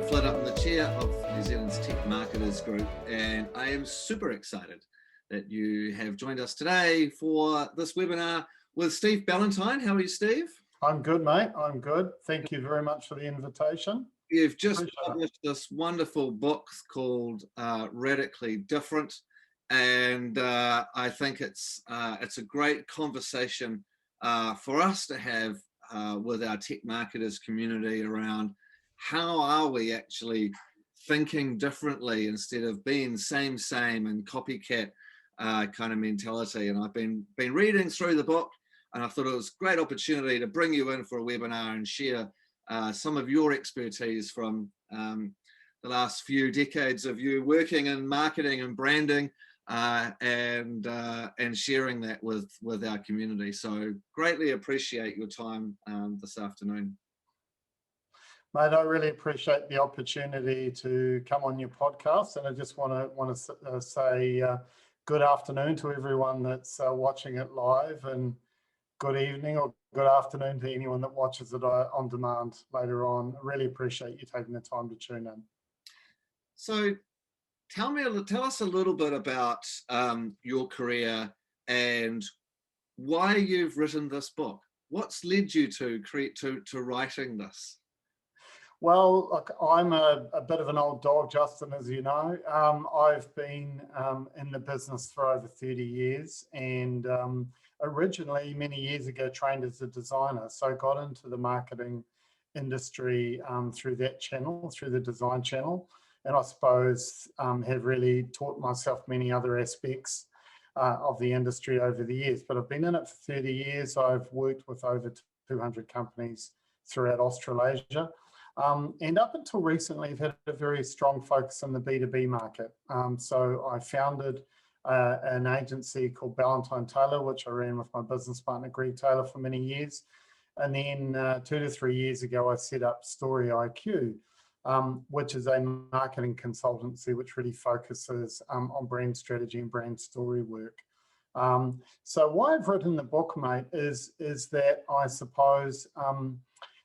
John Flood up in the chair of New Zealand's Tech Marketers Group, and I am super excited that you have joined us today for this webinar with Steve Ballantyne. How are you, Steve? I'm good, mate. I'm good. Thank you very much for the invitation. You've just published this wonderful book called Radically Different, and I think it's a great conversation for us to have with our tech marketers community around how are we actually thinking differently instead of being same and copycat kind of mentality. And I've been reading through the book, and I thought it was a great opportunity to bring you in for a webinar and share some of your expertise from the last few decades of you working in marketing and branding, and sharing that with our community. So greatly appreciate your time this afternoon. Mate, I really appreciate the opportunity to come on your podcast, and I just want to say good afternoon to everyone that's watching it live, and good evening or good afternoon to anyone that watches it on demand later on. I really appreciate you taking the time to tune in. So tell us a little bit about your career and why you've written this book. What's led you to writing this? Well, look, I'm a bit of an old dog, Justin, as you know. I've been in the business for over 30 years, and originally, many years ago, trained as a designer. So I got into the marketing industry through that channel, through the design channel. And I suppose have really taught myself many other aspects of the industry over the years. But I've been in it for 30 years. I've worked with over 200 companies throughout Australasia. And up until recently, I've had a very strong focus on the B2B market. So I founded an agency called Ballantyne Taylor, which I ran with my business partner, Greg Taylor, for many years. And then 2 to 3 years ago, I set up Story IQ, which is a marketing consultancy which really focuses on brand strategy and brand story work. So why I've written the book, mate, is that I suppose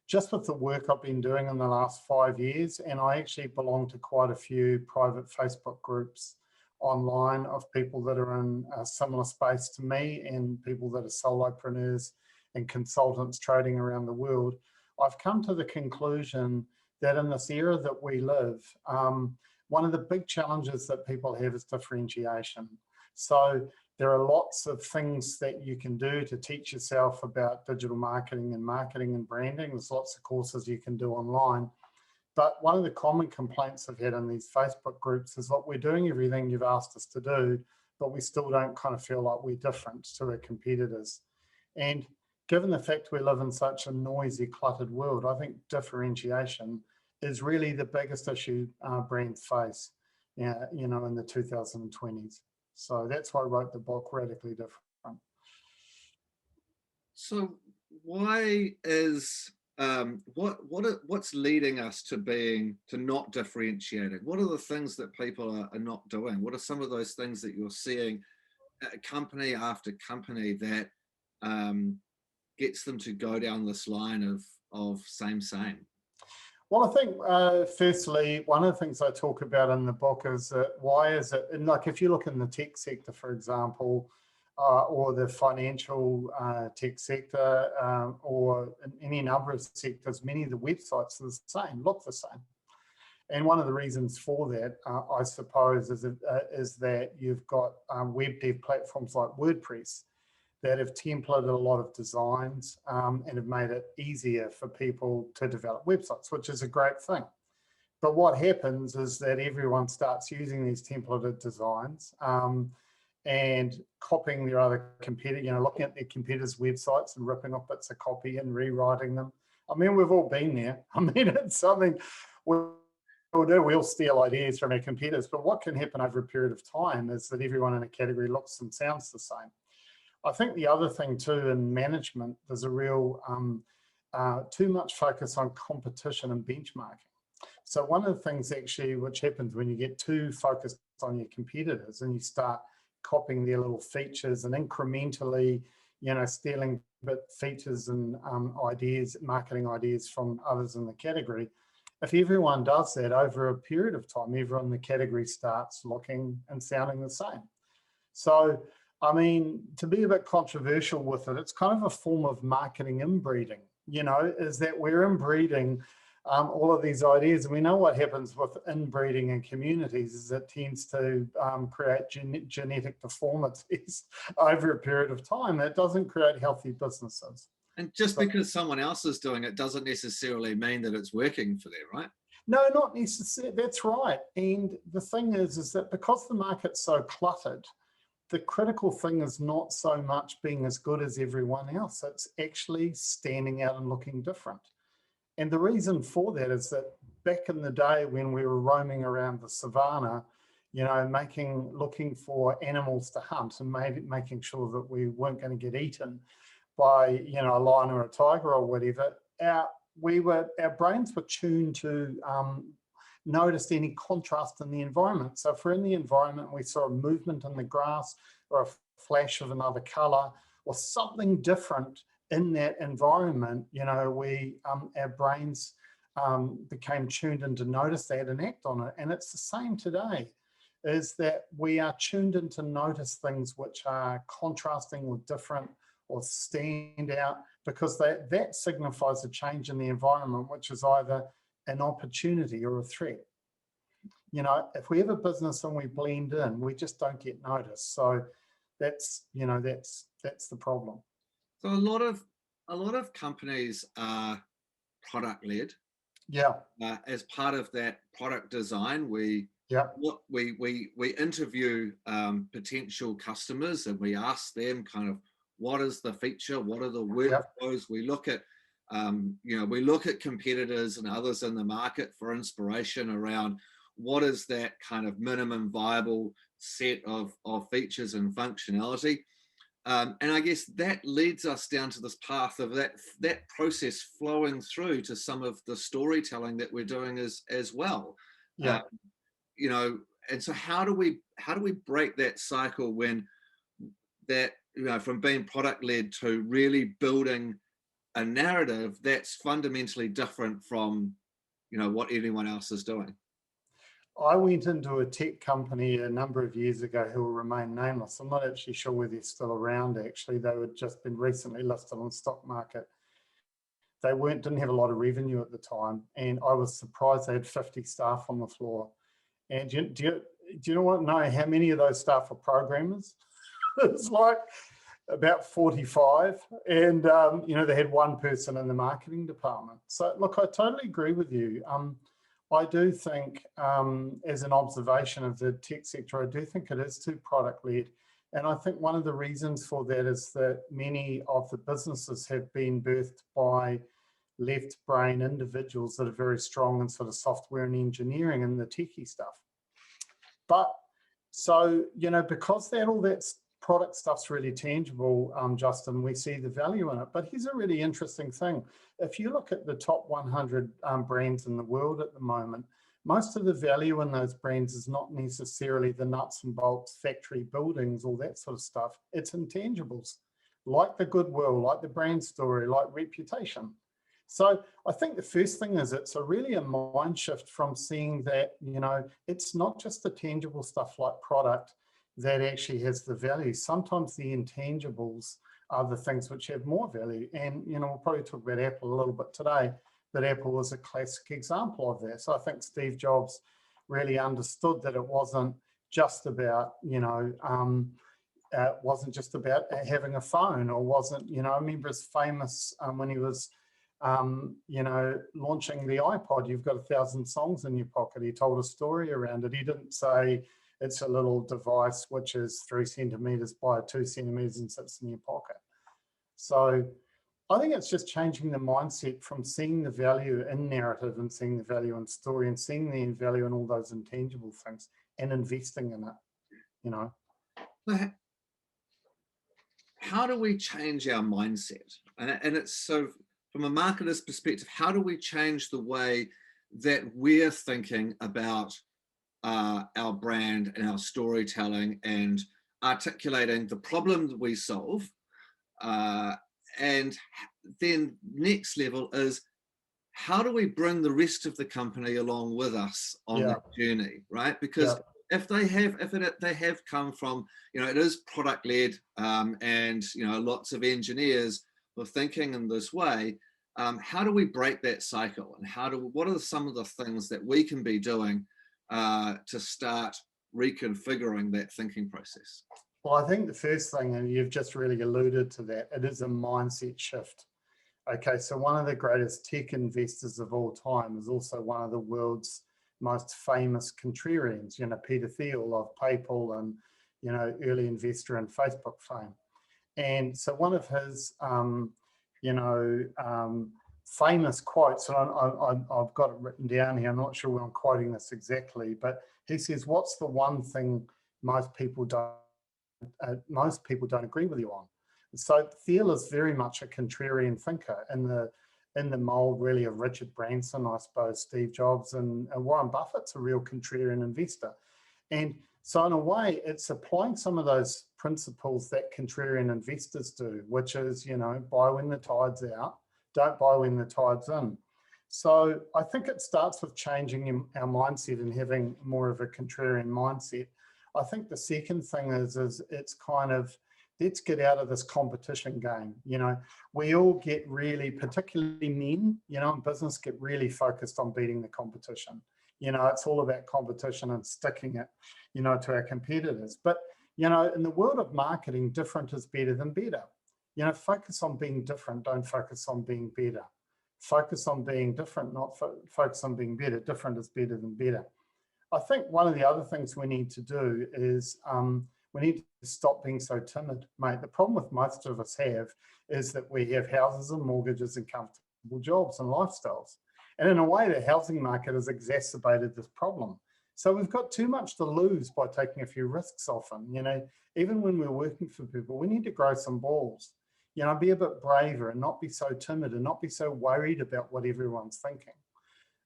just with the work I've been doing in the last 5 years, and I actually belong to quite a few private Facebook groups online of people that are in a similar space to me and people that are solopreneurs and consultants trading around the world. I've come to the conclusion that in this era that we live, one of the big challenges that people have is differentiation. So there are lots of things that you can do to teach yourself about digital marketing and branding. There's lots of courses you can do online. But one of the common complaints I've had in these Facebook groups is, look, we're doing everything you've asked us to do, but we still don't kind of feel like we're different to our competitors. And given the fact we live in such a noisy, cluttered world, I think differentiation is really the biggest issue brands face, in the 2020s. So that's why I wrote the book, Radically Different. So why is what's leading us to not differentiating? What are the things that people are not doing? What are some of those things that you're seeing company after company that gets them to go down this line of same? Well, I think firstly, one of the things I talk about in the book is that why is it, and like if you look in the tech sector, for example, or the financial tech sector, or in any number of sectors, many of the websites are the same, look the same. And one of the reasons for that, I suppose, is that you've got web dev platforms like WordPress that have templated a lot of designs and have made it easier for people to develop websites, which is a great thing. But what happens is that everyone starts using these templated designs and copying their other competitor, looking at their competitors' websites and ripping off bits of copy and rewriting them. I mean, we've all been there. I mean, it's something we'll do. We'll steal ideas from our competitors, but what can happen over a period of time is that everyone in a category looks and sounds the same. I think the other thing too in management, there's a real too much focus on competition and benchmarking. So one of the things actually which happens when you get too focused on your competitors and you start copying their little features and incrementally, stealing bit features and ideas, marketing ideas from others in the category, If everyone does that over a period of time, everyone in the category starts looking and sounding the same. So, I mean, to be a bit controversial with it, it's kind of a form of marketing inbreeding, is that we're inbreeding all of these ideas. And we know what happens with inbreeding in communities is it tends to create genetic deformities over a period of time. It doesn't create healthy businesses. And just because someone else is doing it doesn't necessarily mean that it's working for them, right? No, not necessarily. That's right. And the thing is that because the market's so cluttered, the critical thing is not so much being as good as everyone else. It's actually standing out and looking different. And the reason for that is that back in the day when we were roaming around the savannah, looking for animals to hunt and making sure that we weren't going to get eaten by, a lion or a tiger or whatever, our brains were tuned to notice any contrast in the environment. So if we're in the environment, we saw a movement in the grass or a flash of another color or something different in that environment, our brains became tuned in to notice that and act on it. And it's the same today, is that we are tuned in to notice things which are contrasting or different or stand out, because that signifies a change in the environment, which is either an opportunity or a threat. If we have a business and we blend in, we just don't get noticed. So that's the problem. So a lot of companies are product led. Yeah. As part of that product design, we interview potential customers and we ask them kind of what is the feature, what are the workflows. We look at we look at competitors and others in the market for inspiration around what is that kind of minimum viable set of features and functionality. And I guess that leads us down to this path of that process flowing through to some of the storytelling that we're doing as well. Yeah. And so how do we break that cycle when that, from being product led to really building a narrative that's fundamentally different from, what anyone else is doing? I went into a tech company a number of years ago who will remain nameless. I'm not actually sure whether they're still around, actually. They had just been recently listed on the stock market. They didn't have a lot of revenue at the time, and I was surprised they had 50 staff on the floor. And do you know how many of those staff are programmers? It's like about 45, and they had one person in the marketing department. So look, I totally agree with you. I do think, as an observation of the tech sector, I do think it is too product-led. And I think one of the reasons for that is that many of the businesses have been birthed by left brain individuals that are very strong in sort of software and engineering and the techie stuff. But so, because all that product stuff's really tangible, Justin, we see the value in it. But here's a really interesting thing. If you look at the top 100 brands in the world at the moment, most of the value in those brands is not necessarily the nuts and bolts, factory buildings, all that sort of stuff. It's intangibles, like the goodwill, like the brand story, like reputation. So I think the first thing is it's really a mind shift from seeing that, it's not just the tangible stuff like product that actually has the value. Sometimes the intangibles are the things which have more value. And, we'll probably talk about Apple a little bit today, but Apple was a classic example of that. So I think Steve Jobs really understood that it wasn't just about, wasn't just about having a phone, or wasn't, I remember his famous, when he was, launching the iPod, you've got 1,000 songs in your pocket. He told a story around it. He didn't say it's a little device which is 3 centimeters by 2 centimeters and sits in your pocket. So I think it's just changing the mindset from seeing the value in narrative and seeing the value in story and seeing the value in all those intangible things and investing in it, How do we change our mindset? And it's so, from a marketer's perspective, how do we change the way that we're thinking about our brand and our storytelling and articulating the problem that we solve? And then next level is, how do we bring the rest of the company along with us on that journey, right? Because if they have come from, it is product led, and lots of engineers were thinking in this way. How do we break that cycle, and what are some of the things that we can be doing to start reconfiguring that thinking process? Well, I think the first thing, and you've just really alluded to that, it is a mindset shift. Okay, so one of the greatest tech investors of all time is also one of the world's most famous contrarians, Peter Thiel of PayPal and, early investor in Facebook fame. And so one of his, famous quotes, and I've got it written down here, I'm not sure where I'm quoting this exactly, but he says, what's the one thing most people don't agree with you on? So Thiel is very much a contrarian thinker in the mold really of Richard Branson, I suppose, Steve Jobs, and Warren Buffett's a real contrarian investor. And so in a way, it's applying some of those principles that contrarian investors do, which is, buy when the tide's out, don't buy when the tide's in. So I think it starts with changing our mindset and having more of a contrarian mindset. I think the second thing is it's kind of, let's get out of this competition game. We all get really, particularly men, in business, get really focused on beating the competition. It's all about competition and sticking it, to our competitors. But, in the world of marketing, different is better than better. Focus on being different, don't focus on being better. Focus on being different, not focus on being better. Different is better than better. I think one of the other things we need to do is we need to stop being so timid, mate. The problem with most of us is that we have houses and mortgages and comfortable jobs and lifestyles. And in a way, the housing market has exacerbated this problem. So we've got too much to lose by taking a few risks often. Even when we're working for people, we need to grow some balls. Be a bit braver and not be so timid and not be so worried about what everyone's thinking.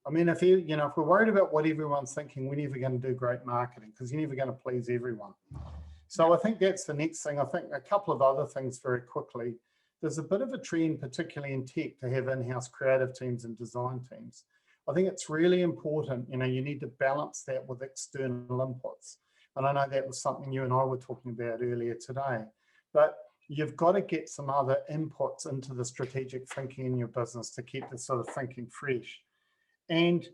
I mean, if we're worried about what everyone's thinking, we're never going to do great marketing because you're never going to please everyone. So I think that's the next thing. I think a couple of other things very quickly. There's a bit of a trend, particularly in tech, to have in-house creative teams and design teams. I think it's really important, you need to balance that with external inputs. And I know that was something you and I were talking about earlier today, but you've got to get some other inputs into the strategic thinking in your business to keep this sort of thinking fresh. And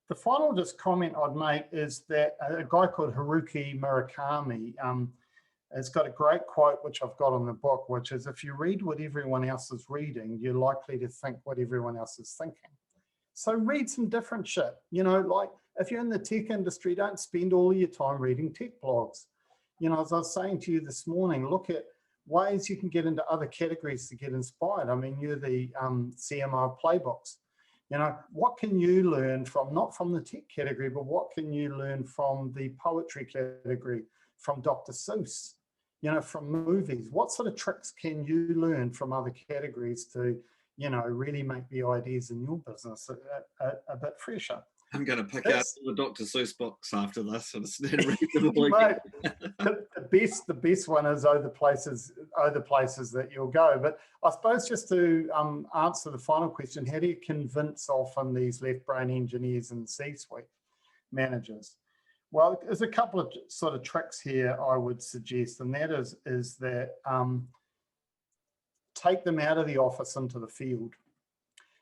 the final just comment I'd make is that a guy called Haruki Murakami has got a great quote, which I've got on the book, which is, if you read what everyone else is reading, you're likely to think what everyone else is thinking. So read some different shit. Like if you're in the tech industry, don't spend all your time reading tech blogs. As I was saying to you this morning, look at ways you can get into other categories to get inspired. I mean, you're the CMO playbooks. What can you learn from, not from the tech category, but what can you learn from the poetry category, from Dr. Seuss, from movies? What sort of tricks can you learn from other categories to, really make the ideas in your business a bit fresher? I'm going to pick out all the Dr. Seuss books after this and read them all again. The best one is the places that you'll go. But I suppose just to answer the final question, how do you convince often these left brain engineers and C-suite managers? Well, there's a couple of sort of tricks here I would suggest, and that is that take them out of the office into the field.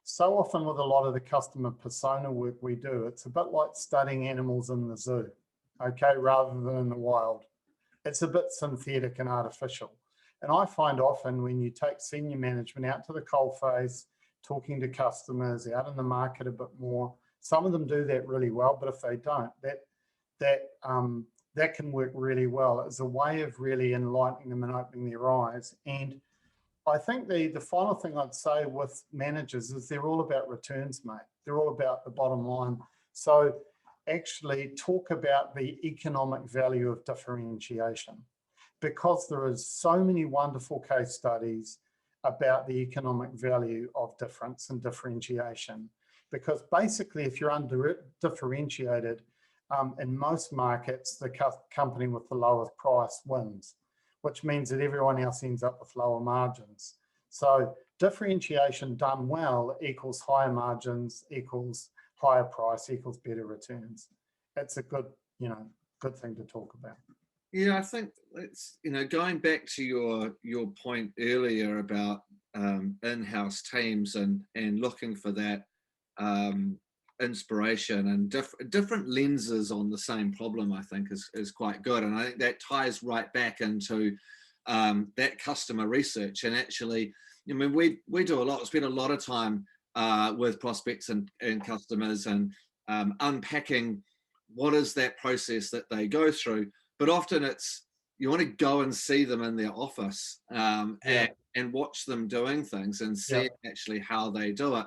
So often with a lot of the customer persona work we do, it's a bit like studying animals in the zoo, okay, rather than in the wild. It's a bit synthetic and artificial. And I find often when you take senior management out to the coalface, talking to customers, out in the market a bit more, some of them do that really well, but if they don't, that can work really well as a way of really enlightening them and opening their eyes. And I think the final thing I'd say with managers is they're all about returns, mate. They're all about the bottom line. So actually talk about the economic value of differentiation, because there is so many wonderful case studies about the economic value of difference and differentiation. Because basically, if you're differentiated, in most markets, the company with the lowest price wins, which means that everyone else ends up with lower margins. So differentiation done well equals higher margins, equals higher price, equals better returns. It's a good, good thing to talk about. Yeah, I think it's, going back to your point earlier about in-house teams and looking for that inspiration and different lenses on the same problem, I think is quite good. And I think that ties right back into that customer research. And actually, I mean, we do a lot, spend a lot of time with prospects and customers and unpacking what is that process that they go through. But often it's, you want to go and see them in their office and watch them doing things and see actually how they do it,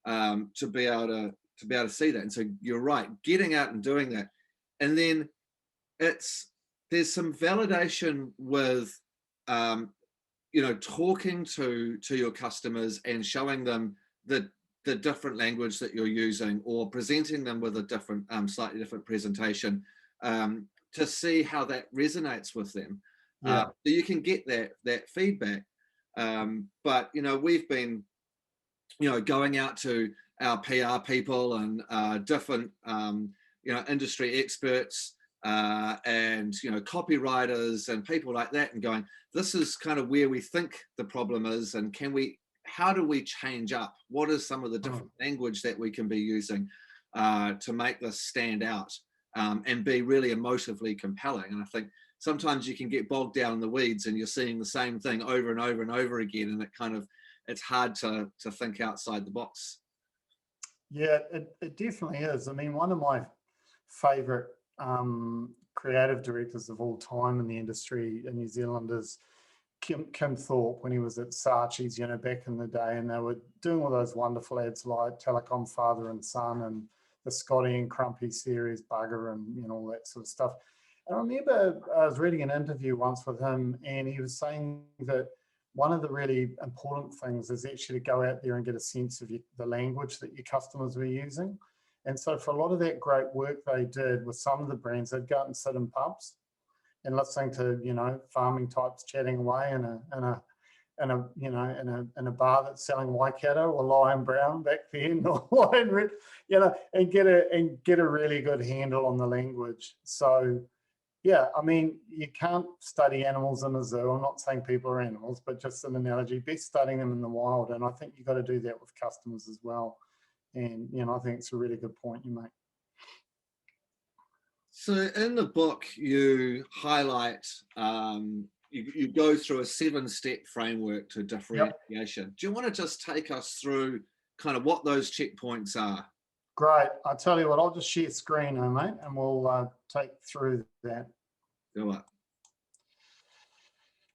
to be able to see that. And so you're right, getting out and doing that. And then there's some validation with talking to your customers and showing them the different language that you're using, or presenting them with a different, slightly different presentation, to see how that resonates with them. So you can get that feedback. But we've been going out to our PR people and different industry experts and copywriters and people like that, and going, this is kind of where we think the problem is, and how do we change up? What is some of the different language that we can be using to make this stand out and be really emotively compelling? And I think sometimes you can get bogged down in the weeds and you're seeing the same thing over and over and over again, and it's hard to think outside the box. Yeah, it definitely is. I mean, one of my favorite creative directors of all time in the industry in New Zealand is Kim Thorpe, when he was at Saatchi's, back in the day, and they were doing all those wonderful ads like Telecom Father and Son and the Scotty and Crumpy series, Bugger, and all that sort of stuff. And I remember I was reading an interview once with him, and he was saying that one of the really important things is actually to go out there and get a sense of the language that your customers were using. And so for a lot of that great work they did with some of the brands, they'd go out and sit in pubs and listening to farming types chatting away in a bar that's selling Waikato or Lion Brown back then, or Lion Red, and get a really good handle on the language. So yeah, I mean, you can't study animals in a zoo. I'm not saying people are animals, but just an analogy, best studying them in the wild. And I think you've got to do that with customers as well. And I think it's a really good point you make. So in the book, you highlight, you go through a 7-step framework to differentiation. Yep. Do you want to just take us through kind of what those checkpoints are? Great. I'll tell you what, I'll just share screen, mate, and we'll take through that. Go on.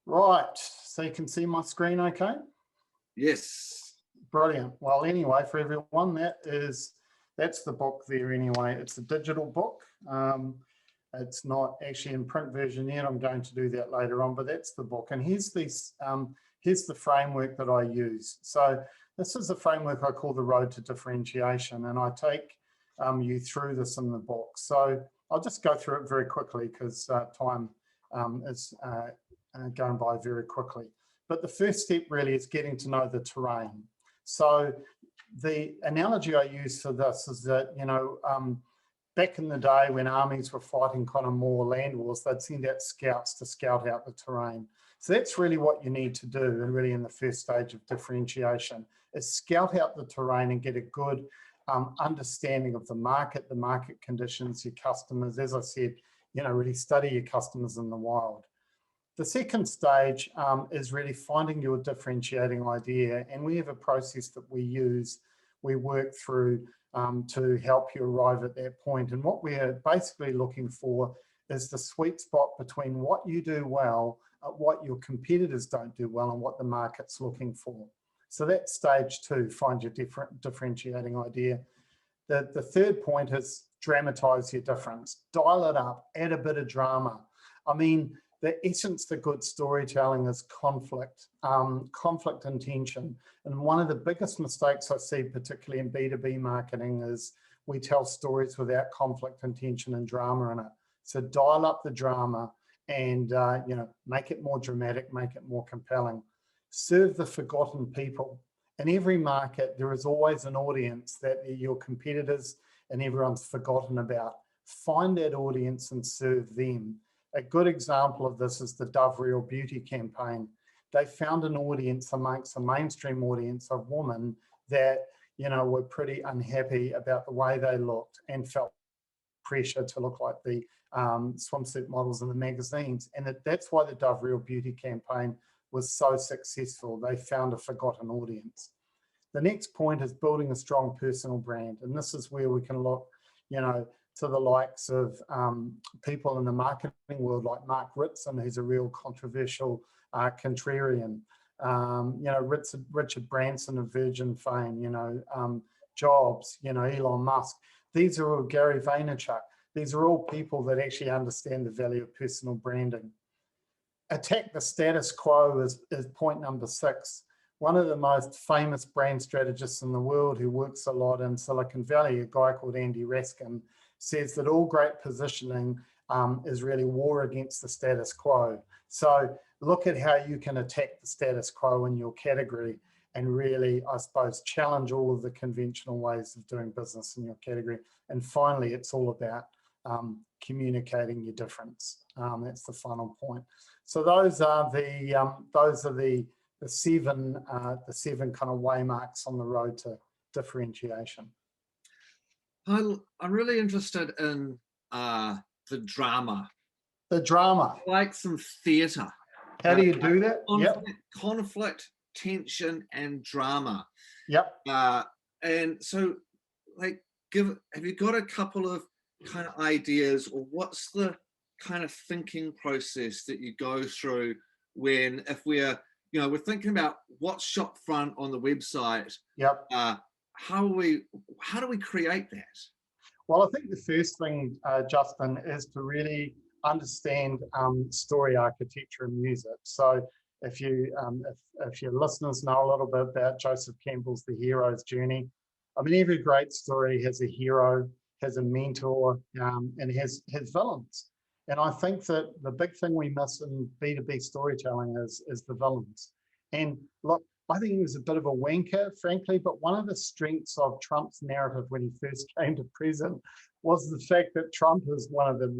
Right. So you can see my screen okay? Yes. Brilliant. Well, anyway, for everyone, that's the book there anyway. It's a digital book. It's not actually in print version yet. I'm going to do that later on, but that's the book. And here's the framework that I use. So this is the framework I call the Road to Differentiation, and I take you through this in the book. So I'll just go through it very quickly because time is going by very quickly. But the first step really is getting to know the terrain. So the analogy I use for this is that, back in the day when armies were fighting kind of more land wars, they'd send out scouts to scout out the terrain. So that's really what you need to do, and really in the first stage of differentiation, is scout out the terrain and get a good understanding of the market conditions, your customers. As I said, really study your customers in the wild. The second stage is really finding your differentiating idea, and we have a process that we use, we work through to help you arrive at that point. And what we're basically looking for is the sweet spot between what you do well, what your competitors don't do well, and what the market's looking for. So that's stage 2, find your differentiating idea. The third point is dramatize your difference, dial it up, add a bit of drama. I mean, the essence of good storytelling is conflict and tension. And one of the biggest mistakes I see, particularly in B2B marketing, is we tell stories without conflict and tension and drama in it. So dial up the drama and make it more dramatic, make it more compelling. serve the forgotten people. In every market, there is always an audience that your competitors and everyone's forgotten about. Find that audience and serve them. A good example of this is the Dove Real Beauty campaign. They found an audience amongst a mainstream audience of women that, you know, were pretty unhappy about the way they looked and felt pressure to look like the swimsuit models in the magazines. And that's why the Dove Real Beauty campaign was so successful. They found a forgotten audience. The next point is building a strong personal brand. And this is where we can look, you know, to the likes of people in the marketing world like Mark Ritson, who's a real controversial contrarian. You know, Richard Branson of Virgin fame, you know, Jobs, you know, Elon Musk. These are all Gary Vaynerchuk. These are all people that actually understand the value of personal branding. Attack the status quo is point number 6. One of the most famous brand strategists in the world who works a lot in Silicon Valley, a guy called Andy Raskin, says that all great positioning is really war against the status quo. So look at how you can attack the status quo in your category and really, I suppose, challenge all of the conventional ways of doing business in your category. And finally, it's all about communicating your difference. That's the final point. So those are the 7 kind of waymarks on the road to differentiation. I'm really interested in the drama. The drama. Like some theatre. How do you do that? Conflict, tension, and drama. Yep. And so, like, have you got a couple of kind of ideas, or what's the kind of thinking process that you go through when, if we're thinking about what's shop front on the website? Yep. How do we create that? Well, I think the first thing, Justin, is to really understand story architecture and use it. So if your listeners know a little bit about Joseph Campbell's The Hero's Journey, I mean, every great story has a hero, has a mentor, and has villains. And I think that the big thing we miss in B2B storytelling is the villains. And look, I think he was a bit of a wanker, frankly, but one of the strengths of Trump's narrative when he first came to prison was the fact that Trump is one of the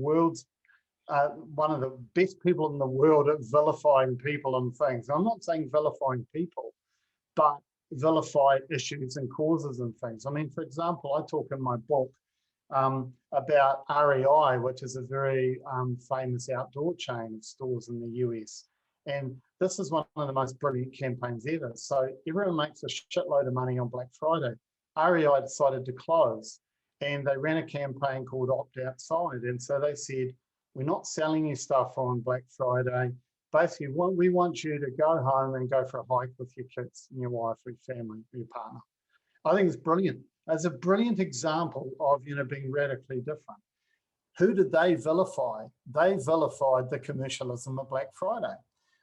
best people in the world at vilifying people and things. I'm not saying vilifying people, but vilify issues and causes and things. I mean, for example, I talk in my book about REI, which is a very famous outdoor chain of stores in the US. And this is one of the most brilliant campaigns ever. So everyone makes a shitload of money on Black Friday. REI decided to close, and they ran a campaign called Opt Outside. And so they said, we're not selling you stuff on Black Friday. Basically, we want you to go home and go for a hike with your kids and your wife or your family or your partner. I think it's brilliant. It's a brilliant example of being radically different. Who did they vilify? They vilified the commercialism of Black Friday.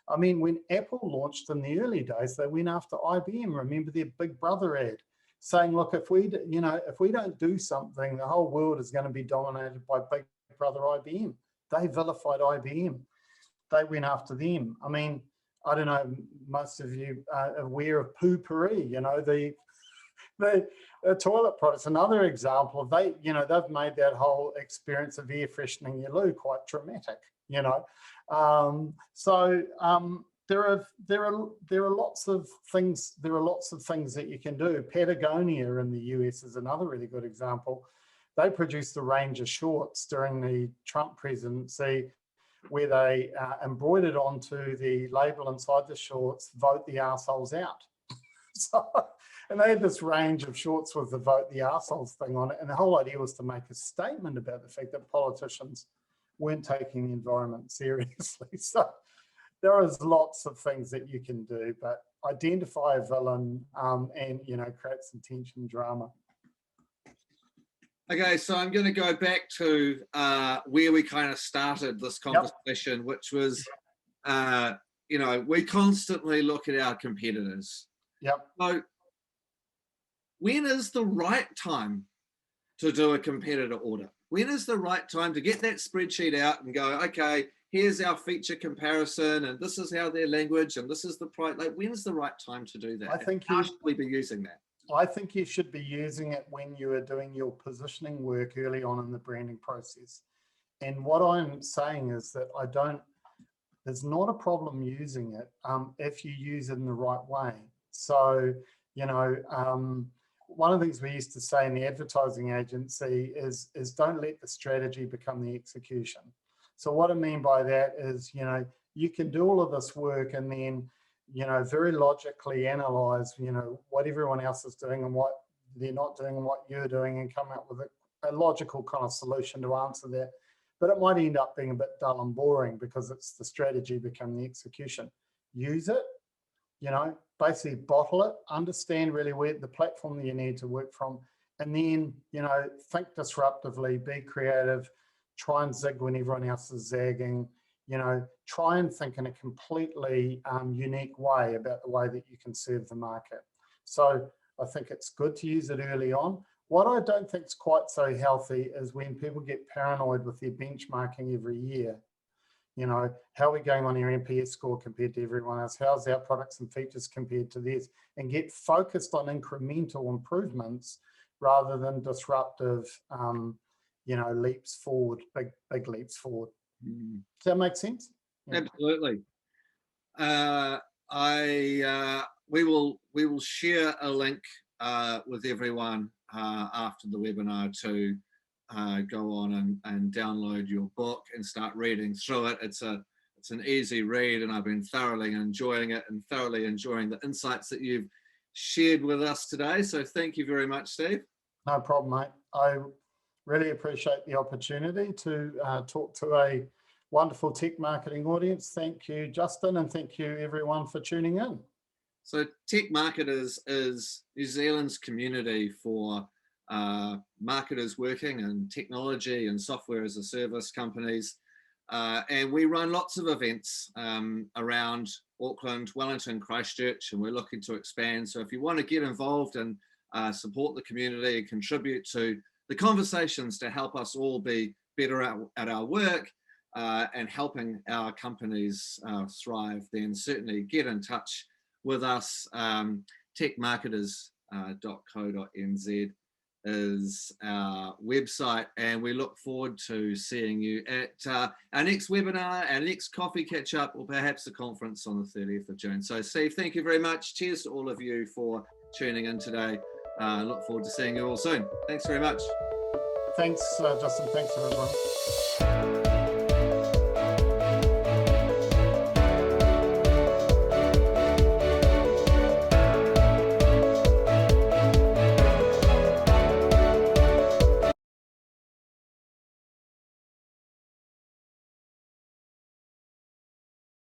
I mean, when Apple launched in the early days, they went after IBM. Remember their Big Brother ad saying, look, if we don't do something, the whole world is going to be dominated by Big Brother IBM. They vilified IBM. They went after them. I mean, I don't know, most of you are aware of Poo-Pourri, the toilet products. Another example, they've made that whole experience of air freshening your loo quite dramatic, So there are lots of things. There are lots of things that you can do. Patagonia in the US is another really good example. They produced a range of shorts during the Trump presidency where they embroidered onto the label inside the shorts, "Vote the arseholes out." And they had this range of shorts with the "Vote the arseholes" thing on it. And the whole idea was to make a statement about the fact that politicians weren't taking the environment seriously. So there is lots of things that you can do, but identify a villain and create some tension, drama. Okay, so I'm going to go back to where we kind of started this conversation, which was, we constantly look at our competitors. Yep. So when is the right time to do a competitor audit? When is the right time to get that spreadsheet out and go, okay, here's our feature comparison, and this is how their language, and this is the price. Like, when's the right time to do that? I think how should we be using that? I think you should be using it when you are doing your positioning work early on in the branding process. And what I'm saying is that there's not a problem using it if you use it in the right way. So, one of the things we used to say in the advertising agency is don't let the strategy become the execution. So what I mean by that is, you can do all of this work and then, very logically analyze, what everyone else is doing and what they're not doing and what you're doing, and come up with a logical kind of solution to answer that. But it might end up being a bit dull and boring because it's the strategy become the execution. Use it, basically bottle it, understand really where the platform that you need to work from, and then, think disruptively, be creative, try and zig when everyone else is zagging, try and think in a completely unique way about the way that you can serve the market. So I think it's good to use it early on. What I don't think is quite so healthy is when people get paranoid with their benchmarking every year. How are we going on your NPS score compared to everyone else? How's our products and features compared to theirs? And get focused on incremental improvements rather than disruptive, leaps forward, big leaps forward. Does that make sense? Yeah. Absolutely. We will share a link with everyone after the webinar to go on and download your book and start reading through it. It's an easy read, and I've been thoroughly enjoying it and thoroughly enjoying the insights that you've shared with us today. So thank you very much, Steve. No problem, mate. I really appreciate the opportunity to talk to a wonderful tech marketing audience. Thank you, Justin, and thank you everyone for tuning in. So Tech Marketers is New Zealand's community for marketers working in technology and software as a service companies. And we run lots of events around Auckland, Wellington, Christchurch, and we're looking to expand. So if you want to get involved and support the community and contribute to the conversations to help us all be better at our work and helping our companies thrive, then certainly get in touch with us. techmarketers.co.nz is our website, and we look forward to seeing you at our next webinar, our next coffee catch up, or perhaps the conference on the 30th of June. So Steve, thank you very much. Cheers to all of you for tuning in today. Look forward to seeing you all soon. Thanks very much. Thanks, Justin. Thanks, everyone.